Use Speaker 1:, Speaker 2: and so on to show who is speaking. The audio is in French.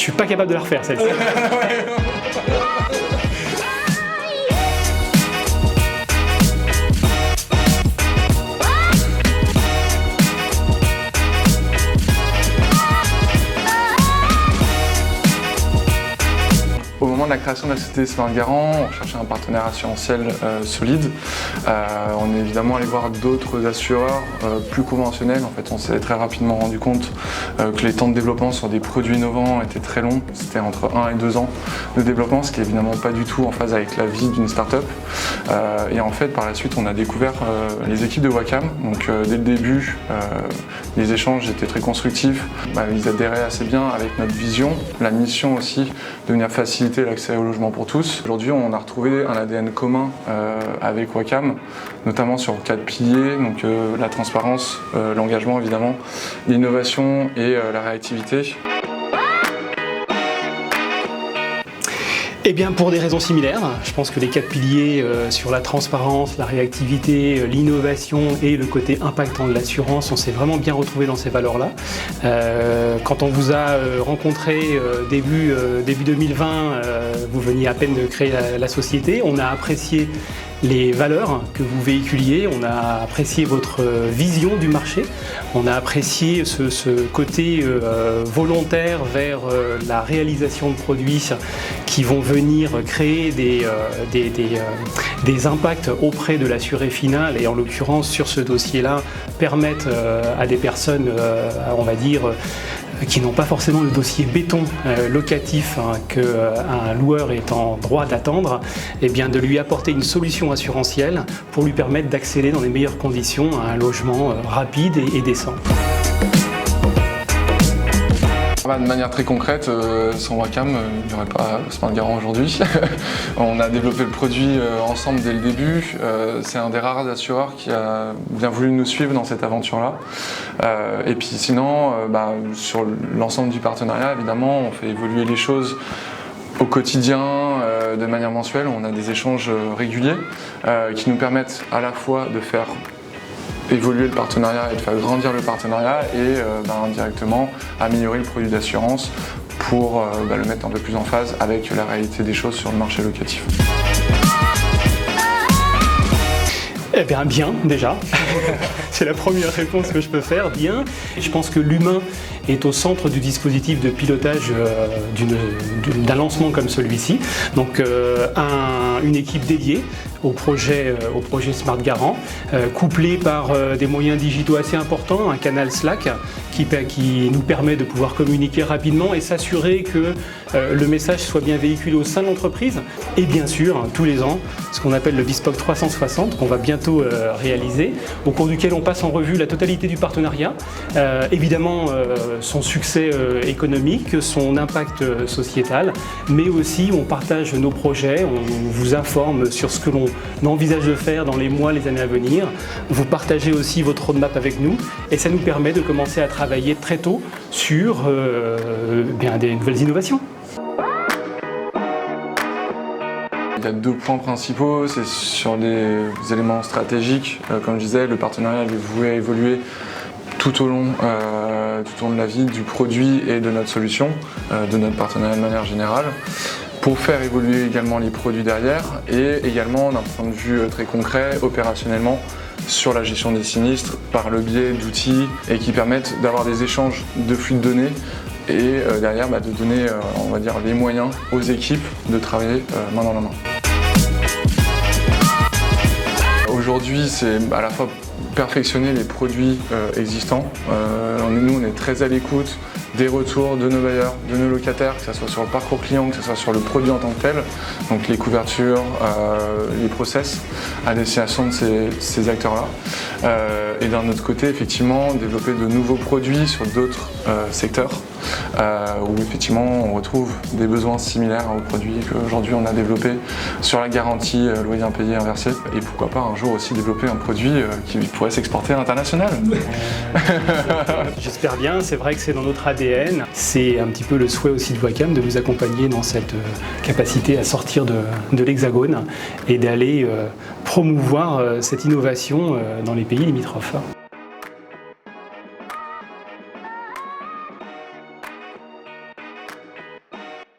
Speaker 1: suis pas capable de la refaire celle-ci.
Speaker 2: Au moment de la création de la société Smart Garant, on cherchait un partenaire assurantiel solide. On est évidemment allé voir d'autres assureurs plus conventionnels. En fait, on s'est très rapidement rendu compte que les temps de développement sur des produits innovants étaient très longs. C'était entre 1 et 2 ans de développement, ce qui est évidemment pas du tout en phase avec la vie d'une start-up. Et en fait, par la suite, on a découvert les équipes de Wacam. Donc, dès le début, les échanges étaient très constructifs. Ils adhéraient assez bien avec notre vision, la mission aussi de venir faciliter l'accès au logement pour tous. Aujourd'hui, on a retrouvé un ADN commun avec Wacam, notamment sur 4 piliers, donc la transparence, l'engagement évidemment, l'innovation et la réactivité.
Speaker 1: Eh bien, pour des raisons similaires, je pense que les 4 piliers sur la transparence, la réactivité, l'innovation et le côté impactant de l'assurance, on s'est vraiment bien retrouvé dans ces valeurs-là. Quand on vous a rencontré début 2020, vous veniez à peine de créer la société, on a apprécié les valeurs que vous véhiculiez, on a apprécié votre vision du marché, on a apprécié ce côté volontaire vers la réalisation de produits qui vont venir créer des impacts auprès de l'assuré final et en l'occurrence sur ce dossier-là permettre à des personnes, on va dire, qui n'ont pas forcément le dossier béton locatif qu'un loueur est en droit d'attendre, eh bien de lui apporter une solution assurantielle pour lui permettre d'accéder dans les meilleures conditions à un logement rapide et décent.
Speaker 2: De manière très concrète, sans Wacam, il n'y aurait pas Smart Garant aujourd'hui. On a développé le produit ensemble dès le début. C'est un des rares assureurs qui a bien voulu nous suivre dans cette aventure-là. Et puis sinon, sur l'ensemble du partenariat, évidemment, on fait évoluer les choses au quotidien, de manière mensuelle. On a des échanges réguliers qui nous permettent à la fois de faire évoluer le partenariat et de faire grandir le partenariat et indirectement améliorer le produit d'assurance pour le mettre un peu plus en phase avec la réalité des choses sur le marché locatif.
Speaker 1: Eh bien, déjà. C'est la première réponse que je peux faire, bien. Je pense que l'humain est au centre du dispositif de pilotage d'un lancement comme celui-ci. Donc, une équipe dédiée au projet Smart Garant, couplé par des moyens digitaux assez importants, un canal Slack qui nous permet de pouvoir communiquer rapidement et s'assurer que le message soit bien véhiculé au sein de l'entreprise. Et bien sûr, tous les ans, ce qu'on appelle le Bespoke 360, qu'on va bientôt réaliser, au cours duquel on passe en revue la totalité du partenariat, évidemment son succès économique, son impact sociétal, mais aussi on partage nos projets, on vous informe sur ce que l'on envisage de faire dans les mois, les années à venir. Vous partagez aussi votre roadmap avec nous et ça nous permet de commencer à travailler très tôt sur des nouvelles innovations.
Speaker 2: Il y a 2 points principaux, c'est sur les éléments stratégiques. Comme je disais, le partenariat est voué à évoluer tout au long de la vie du produit et de notre solution, de notre partenariat de manière générale, pour faire évoluer également les produits derrière et également d'un point de vue très concret, opérationnellement, sur la gestion des sinistres par le biais d'outils et qui permettent d'avoir des échanges de flux de données et derrière de donner on va dire, les moyens aux équipes de travailler main dans la main. Aujourd'hui, c'est à la fois perfectionner les produits existants. Nous, on est très à l'écoute des retours de nos bailleurs, de nos locataires, que ce soit sur le parcours client, que ce soit sur le produit en tant que tel, donc les couvertures, les process à destination de ces acteurs-là. Et d'un autre côté, effectivement, développer de nouveaux produits sur d'autres secteurs où effectivement on retrouve des besoins similaires aux produits qu'aujourd'hui on a développés sur la garantie loyer impayé inversé et pourquoi pas un jour aussi développer un produit qui pourrait s'exporter à l'international.
Speaker 1: J'espère bien, c'est vrai que c'est dans notre ADN, c'est un petit peu le souhait aussi de Wacam de vous accompagner dans cette capacité à sortir de l'Hexagone et d'aller promouvoir cette innovation dans les pays limitrophes.